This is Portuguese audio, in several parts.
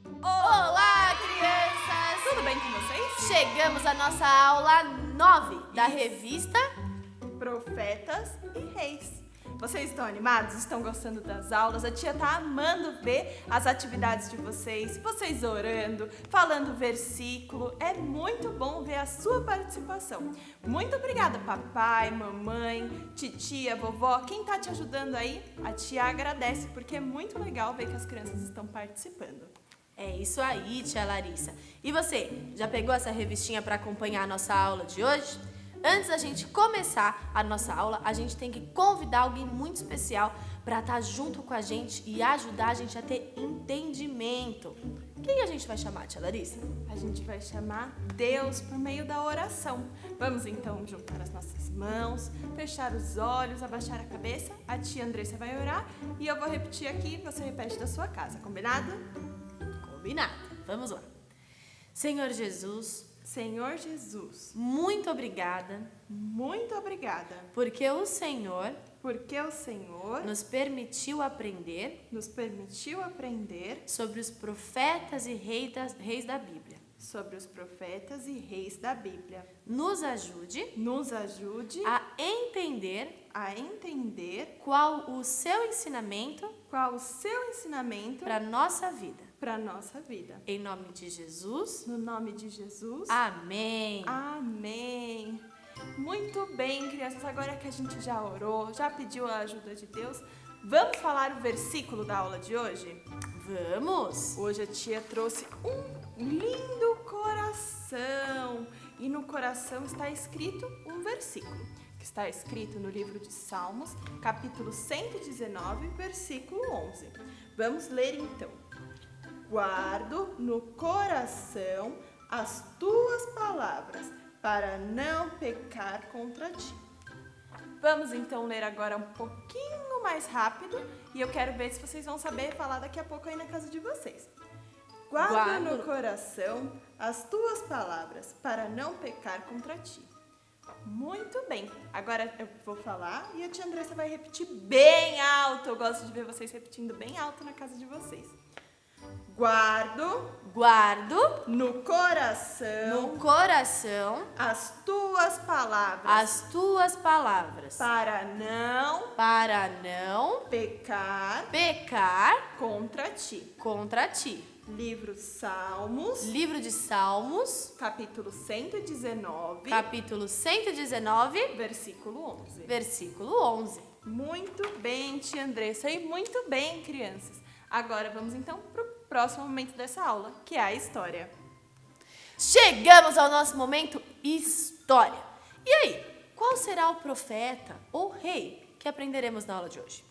Olá, crianças! Tudo bem com vocês? Chegamos à nossa aula 9 da revista Profetas e Reis. Vocês estão animados? Estão gostando das aulas? A tia tá amando ver as atividades de vocês orando, falando versículo. É muito bom ver a sua participação. Muito obrigada, papai, mamãe, titia, vovó. Quem tá te ajudando aí? A tia agradece, porque é muito legal ver que as crianças estão participando. É isso aí, tia Larissa. E você, já pegou essa revistinha para acompanhar a nossa aula de hoje? Antes da gente começar a nossa aula, a gente tem que convidar alguém muito especial para estar junto com a gente e ajudar a gente a ter entendimento. Quem a gente vai chamar, tia Larissa? A gente vai chamar Deus por meio da oração. Vamos então juntar as nossas mãos, fechar os olhos, abaixar a cabeça. A tia Andressa vai orar e eu vou repetir aqui, você repete da sua casa, combinado? Combinado. Vamos lá. Senhor Jesus, Senhor Jesus, muito obrigada, porque o Senhor nos permitiu aprender sobre os profetas e reis da Bíblia. Nos ajude a entender qual o seu ensinamento para nossa vida. Em nome de Jesus. No nome de Jesus. Amém. Amém. Muito bem, crianças. Agora que a gente já orou, já pediu a ajuda de Deus, vamos falar o versículo da aula de hoje? Vamos! Hoje a tia trouxe um lindo coração. E no coração está escrito um versículo, que está escrito no livro de Salmos, capítulo 119, versículo 11. Vamos ler então. Guardo no coração as tuas palavras, para não pecar contra ti. Vamos então ler agora um pouquinho mais rápido e eu quero ver se vocês vão saber falar daqui a pouco aí na casa de vocês. Guardo no coração as tuas palavras, para não pecar contra ti. Muito bem, agora eu vou falar e a tia Andressa vai repetir bem alto. Eu gosto de ver vocês repetindo bem alto na casa de vocês. Guardo no coração as tuas palavras, para não pecar contra ti. Livro de Salmos, capítulo 119, versículo 11. Muito bem, tia Andressa, e muito bem, crianças. Agora vamos então para o próximo momento dessa aula, que é a história. Chegamos ao nosso momento história. E aí, qual será o profeta ou rei que aprenderemos na aula de hoje?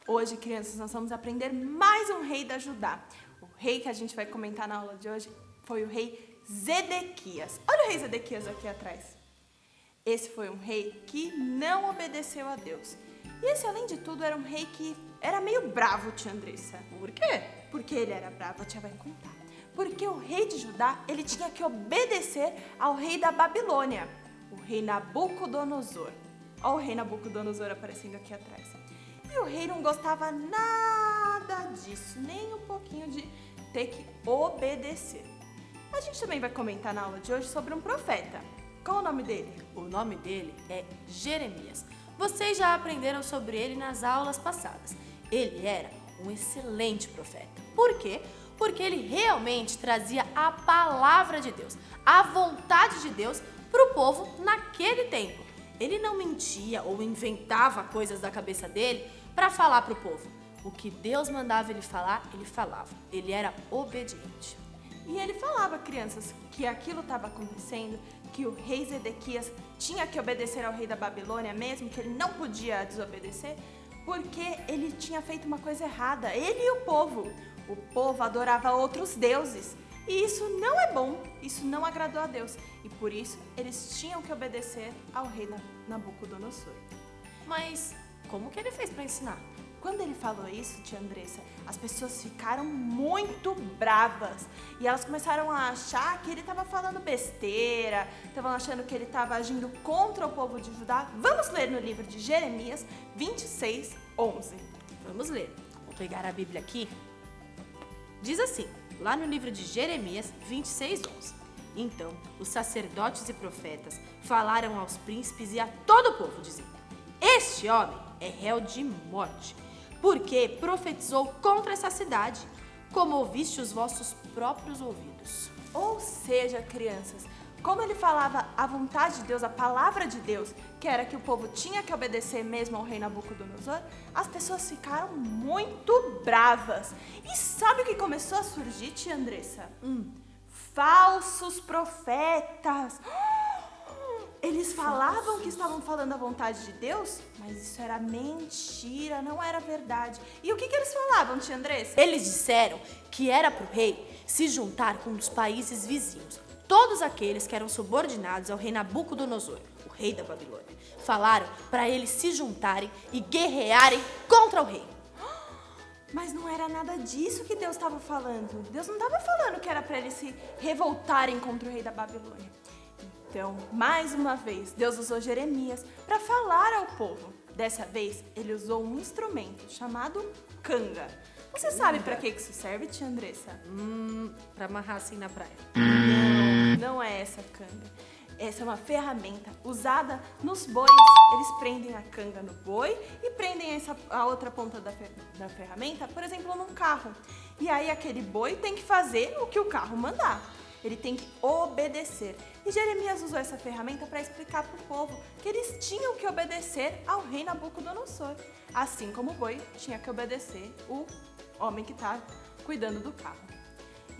Hoje, crianças, nós vamos aprender mais um rei da Judá. O rei que a gente vai comentar na aula de hoje foi o rei Zedequias. Olha o rei Zedequias aqui atrás. Esse foi um rei que não obedeceu a Deus. E esse, além de tudo, era um rei que era meio bravo, tia Andressa. Por quê? Porque ele era bravo, a tia vai contar. Porque o rei de Judá, ele tinha que obedecer ao rei da Babilônia, o rei Nabucodonosor. Olha o rei Nabucodonosor aparecendo aqui atrás. E o rei não gostava nada disso, nem um pouquinho de ter que obedecer. A gente também vai comentar na aula de hoje sobre um profeta. Qual o nome dele? O nome dele é Jeremias. Vocês já aprenderam sobre ele nas aulas passadas. Ele era um excelente profeta. Por quê? Porque ele realmente trazia a palavra de Deus, a vontade de Deus para o povo naquele tempo. Ele não mentia ou inventava coisas da cabeça dele para falar para o povo. O que Deus mandava ele falar, ele falava. Ele era obediente. E ele falava, crianças, que aquilo estava acontecendo, que o rei Zedequias tinha que obedecer ao rei da Babilônia mesmo, que ele não podia desobedecer, porque ele tinha feito uma coisa errada, ele e o povo. O povo adorava outros deuses. E isso não é bom, isso não agradou a Deus. E por isso, eles tinham que obedecer ao rei Nabucodonosor. Mas como que ele fez para ensinar? Quando ele falou isso, tia Andressa, as pessoas ficaram muito bravas. E elas começaram a achar que ele estava falando besteira, estavam achando que ele estava agindo contra o povo de Judá. Vamos ler no livro de Jeremias 26, 11. Vamos ler. Vou pegar a Bíblia aqui. Diz assim: lá no livro de Jeremias 26:11. Então, os sacerdotes e profetas falaram aos príncipes e a todo o povo, dizendo: este homem é réu de morte, porque profetizou contra essa cidade, como ouviste os vossos próprios ouvidos. Ou seja, crianças, como ele falava a vontade de Deus, a palavra de Deus, que era que o povo tinha que obedecer mesmo ao rei Nabucodonosor, as pessoas ficaram muito bravas. E sabe o que começou a surgir, tia Andressa? Falsos profetas. Eles falavam que estavam falando a vontade de Deus, mas isso era mentira, não era verdade. E o que eles falavam, tia Andressa? Eles disseram que era para o rei se juntar com os países vizinhos, todos aqueles que eram subordinados ao rei Nabucodonosor, o rei da Babilônia. Falaram para eles se juntarem e guerrearem contra o rei. Mas não era nada disso que Deus estava falando. Deus não estava falando que era para eles se revoltarem contra o rei da Babilônia. Então, mais uma vez, Deus usou Jeremias para falar ao povo. Dessa vez, ele usou um instrumento chamado canga. Você sabe para que isso serve, tia Andressa? Para amarrar assim na praia. Não é essa canga. Essa é uma ferramenta usada nos bois. Eles prendem a canga no boi e prendem a outra ponta da ferramenta, por exemplo, num carro. E aí aquele boi tem que fazer o que o carro mandar. Ele tem que obedecer. E Jeremias usou essa ferramenta para explicar para o povo que eles tinham que obedecer ao rei Nabucodonosor. Assim como o boi tinha que obedecer o homem que está cuidando do carro.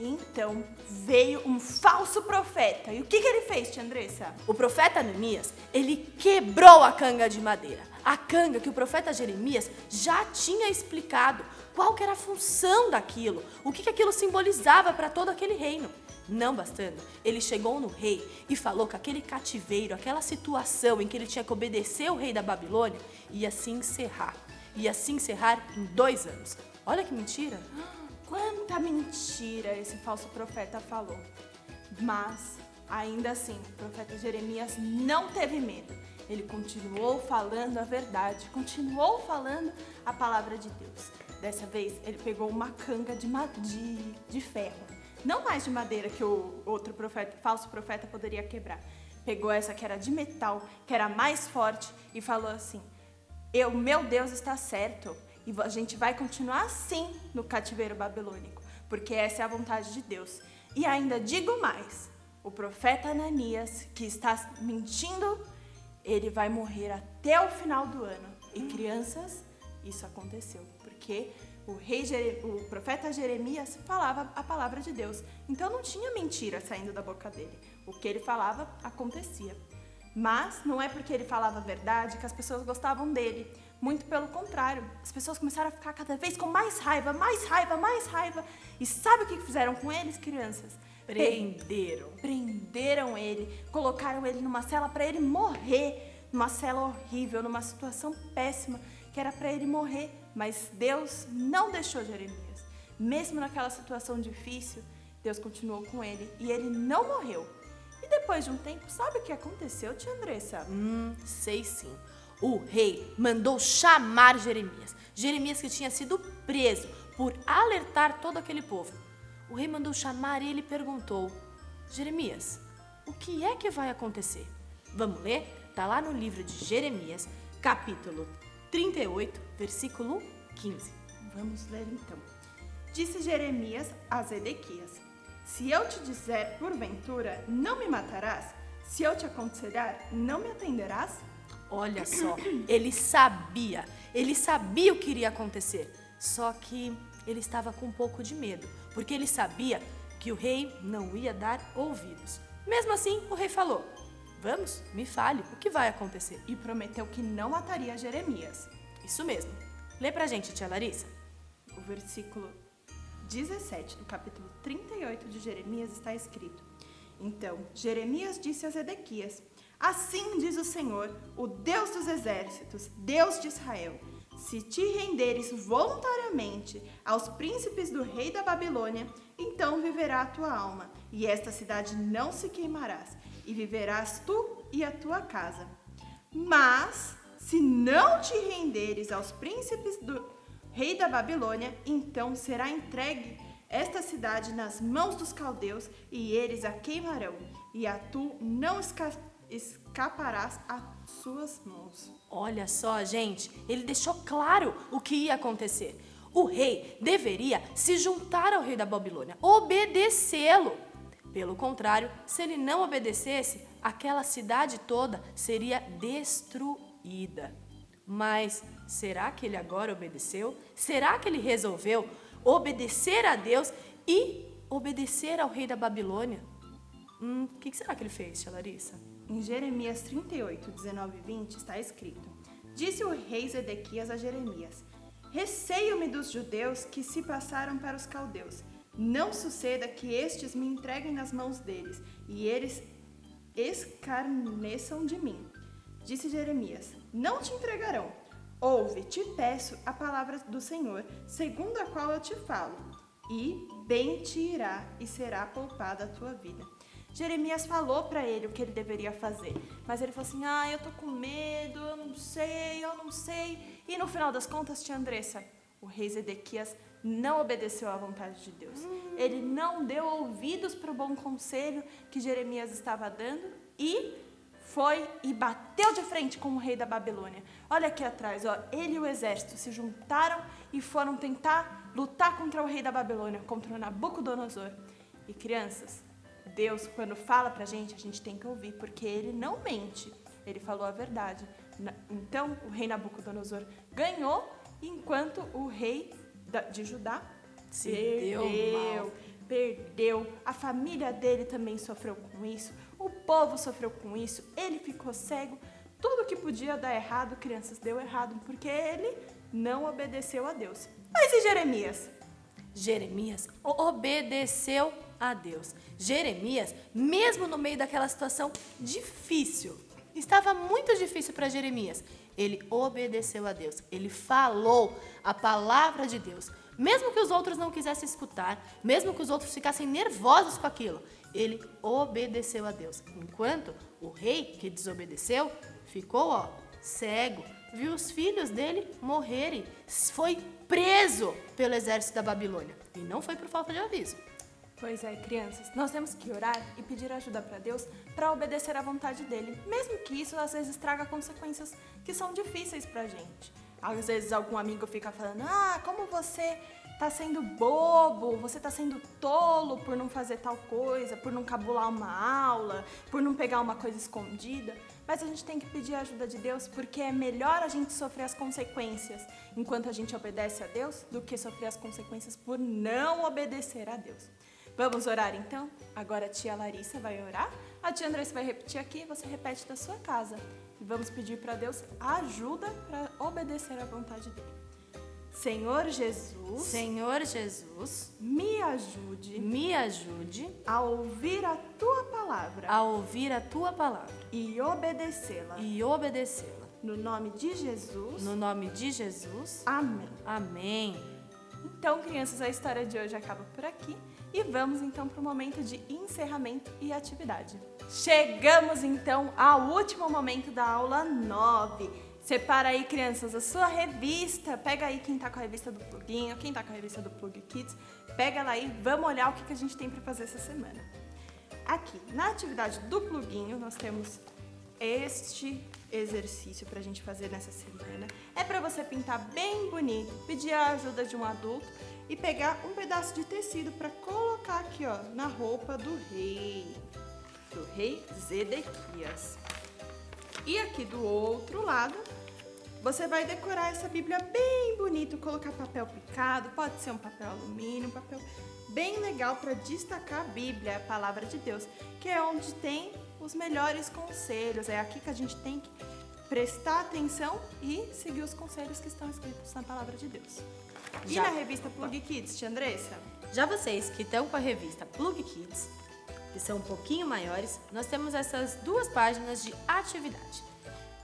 Então veio um falso profeta. E o que ele fez, tia Andressa? O profeta Ananias, ele quebrou a canga de madeira. A canga que o profeta Jeremias já tinha explicado qual que era a função daquilo, o que aquilo simbolizava para todo aquele reino. Não bastando, ele chegou no rei e falou que aquele cativeiro, aquela situação em que ele tinha que obedecer ao rei da Babilônia, ia se encerrar. Ia se encerrar em 2 anos. Olha que mentira! Quanta mentira esse falso profeta falou. Mas, ainda assim, o profeta Jeremias não teve medo. Ele continuou falando a verdade, continuou falando a palavra de Deus. Dessa vez, ele pegou uma canga de ferro. Não mais de madeira que o outro falso profeta poderia quebrar. Pegou essa que era de metal, que era mais forte, e falou assim: meu Deus está certo. E a gente vai continuar assim no cativeiro babilônico, porque essa é a vontade de Deus. E ainda digo mais, o profeta Ananias, que está mentindo, ele vai morrer até o final do ano. E crianças, isso aconteceu, porque o profeta Jeremias falava a palavra de Deus. Então não tinha mentira saindo da boca dele. O que ele falava, acontecia. Mas não é porque ele falava a verdade que as pessoas gostavam dele. Muito pelo contrário, as pessoas começaram a ficar cada vez com mais raiva, mais raiva, mais raiva. E sabe o que fizeram com eles, crianças? Prenderam ele, colocaram ele numa cela para ele morrer, numa cela horrível, numa situação péssima, que era para ele morrer. Mas Deus não deixou Jeremias. Mesmo naquela situação difícil, Deus continuou com ele e ele não morreu. E depois de um tempo, sabe o que aconteceu, tia Andressa? Sei sim. O rei mandou chamar Jeremias. Jeremias que tinha sido preso por alertar todo aquele povo. O rei mandou chamar ele e perguntou: Jeremias, o que é que vai acontecer? Vamos ler? Está lá no livro de Jeremias, capítulo 38, versículo 15. Vamos ler então. Disse Jeremias a Zedequias: se eu te disser porventura, não me matarás? Se eu te aconselhar, não me atenderás? Olha só, ele sabia o que iria acontecer, só que ele estava com um pouco de medo, porque ele sabia que o rei não ia dar ouvidos. Mesmo assim, o rei falou: vamos, me fale, o que vai acontecer? E prometeu que não mataria Jeremias. Isso mesmo. Lê pra gente, tia Larissa. O versículo 17 do capítulo 38 de Jeremias está escrito: então, Jeremias disse a Zedequias: assim diz o Senhor, o Deus dos exércitos, Deus de Israel: se te renderes voluntariamente aos príncipes do rei da Babilônia, então viverá a tua alma, e esta cidade não se queimarás, e viverás tu e a tua casa. Mas, se não te renderes aos príncipes do rei da Babilônia, então será entregue esta cidade nas mãos dos caldeus, e eles a queimarão, e tu não escaparás às suas mãos. Olha só, gente, ele deixou claro o que ia acontecer. O rei deveria se juntar ao rei da Babilônia, obedecê-lo. Pelo contrário, se ele não obedecesse, aquela cidade toda seria destruída. Mas será que ele agora obedeceu? Será que ele resolveu obedecer a Deus e obedecer ao rei da Babilônia? O que será que ele fez, tia Larissa? Em Jeremias 38, 19 e 20 está escrito: Disse o rei Zedequias a Jeremias: Receio-me dos judeus que se passaram para os caldeus. Não suceda que estes me entreguem nas mãos deles, e eles escarneçam de mim. Disse Jeremias: Não te entregarão. Ouve, te peço a palavra do Senhor, segundo a qual eu te falo, e bem te irá e será poupada a tua vida. Jeremias falou para ele o que ele deveria fazer, mas ele falou assim: eu tô com medo, eu não sei. E no final das contas, tia Andressa, o rei Zedequias não obedeceu à vontade de Deus. Ele não deu ouvidos para o bom conselho que Jeremias estava dando e foi e bateu de frente com o rei da Babilônia. Olha aqui atrás, ele e o exército se juntaram e foram tentar lutar contra o rei da Babilônia, contra o Nabucodonosor. E crianças, Deus, quando fala pra gente, a gente tem que ouvir, porque ele não mente, ele falou a verdade. Então, o rei Nabucodonosor ganhou, enquanto o rei de Judá perdeu. A família dele também sofreu com isso, o povo sofreu com isso, ele ficou cego. Tudo que podia dar errado, crianças, deu errado, porque ele não obedeceu a Deus. Mas e Jeremias? Jeremias obedeceu a Deus. Jeremias, mesmo no meio daquela situação difícil, estava muito difícil para Jeremias, ele obedeceu a Deus, ele falou a palavra de Deus. Mesmo que os outros não quisessem escutar, mesmo que os outros ficassem nervosos com aquilo, ele obedeceu a Deus. Enquanto o rei que desobedeceu ficou cego, viu os filhos dele morrerem, foi preso pelo exército da Babilônia. E não foi por falta de aviso. Pois é, crianças, nós temos que orar e pedir ajuda para Deus para obedecer à vontade dele, mesmo que isso às vezes traga consequências que são difíceis para a gente. Às vezes algum amigo fica falando: como você tá sendo bobo, você tá sendo tolo por não fazer tal coisa, por não cabular uma aula, por não pegar uma coisa escondida. Mas a gente tem que pedir a ajuda de Deus, porque é melhor a gente sofrer as consequências enquanto a gente obedece a Deus do que sofrer as consequências por não obedecer a Deus. Vamos orar então? Agora a tia Larissa vai orar, a tia Andressa vai repetir aqui, você repete da sua casa. E vamos pedir para Deus ajuda para obedecer à vontade dele. Senhor Jesus, me ajude a ouvir a tua palavra, e obedecê-la. No nome de Jesus. Amém. Amém. Então, crianças, a história de hoje acaba por aqui e vamos então para o momento de encerramento e atividade. Chegamos então ao último momento da aula 9. Separa aí, crianças, a sua revista. Pega aí quem tá com a revista do Pluguinho, quem tá com a revista do Plug Kids. Pega ela aí, vamos olhar o que a gente tem para fazer essa semana. Aqui, na atividade do Pluguinho, nós temos este exercício pra gente fazer nessa semana. É para você pintar bem bonito, pedir a ajuda de um adulto e pegar um pedaço de tecido para colocar aqui, na roupa do rei Zedequias. E aqui do outro lado, você vai decorar essa Bíblia bem bonito, colocar papel picado, pode ser um papel alumínio, um papel bem legal para destacar a Bíblia, a palavra de Deus, que é onde tem os melhores conselhos. É aqui que a gente tem que prestar atenção e seguir os conselhos que estão escritos na palavra de Deus. E na revista Plug Kids, tia Andressa? Já vocês que estão com a revista Plug Kids, que são um pouquinho maiores, nós temos essas 2 páginas de atividade.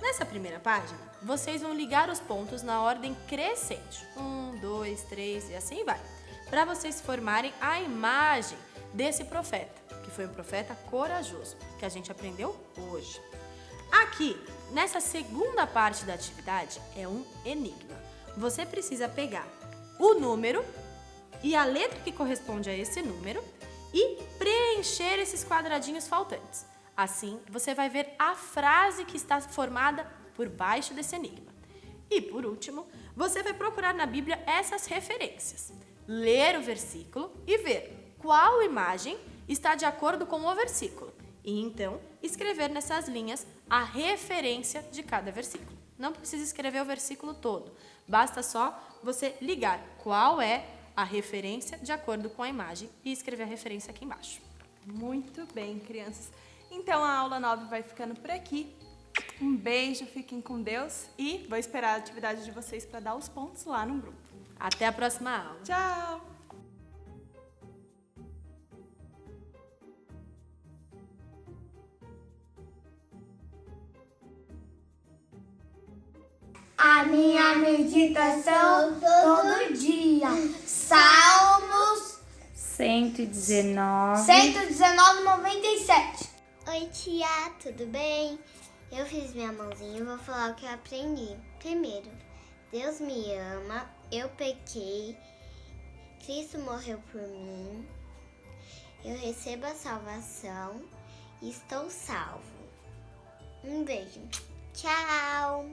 Nessa primeira página, vocês vão ligar os pontos na ordem crescente. 1, 2, 3 e assim vai. Para vocês formarem a imagem desse profeta, que foi um profeta corajoso, que a gente aprendeu hoje. Aqui, nessa segunda parte da atividade, é um enigma. Você precisa pegar o número e a letra que corresponde a esse número e preencher esses quadradinhos faltantes. Assim, você vai ver a frase que está formada por baixo desse enigma. E, por último, você vai procurar na Bíblia essas referências, ler o versículo e ver qual imagem está de acordo com o versículo. E, então, escrever nessas linhas a referência de cada versículo. Não precisa escrever o versículo todo, basta só você ligar qual é a referência de acordo com a imagem e escrever a referência aqui embaixo. Muito bem, crianças. Então a aula 9 vai ficando por aqui. Um beijo, fiquem com Deus e vou esperar a atividade de vocês para dar os pontos lá no grupo. Até a próxima aula. Tchau! A minha meditação todo dia. Salmos 119. 97. Oi, tia, tudo bem? Eu fiz minha mãozinha e vou falar o que eu aprendi. Primeiro, Deus me ama, eu pequei, Cristo morreu por mim, eu recebo a salvação e estou salvo. Um beijo. Tchau!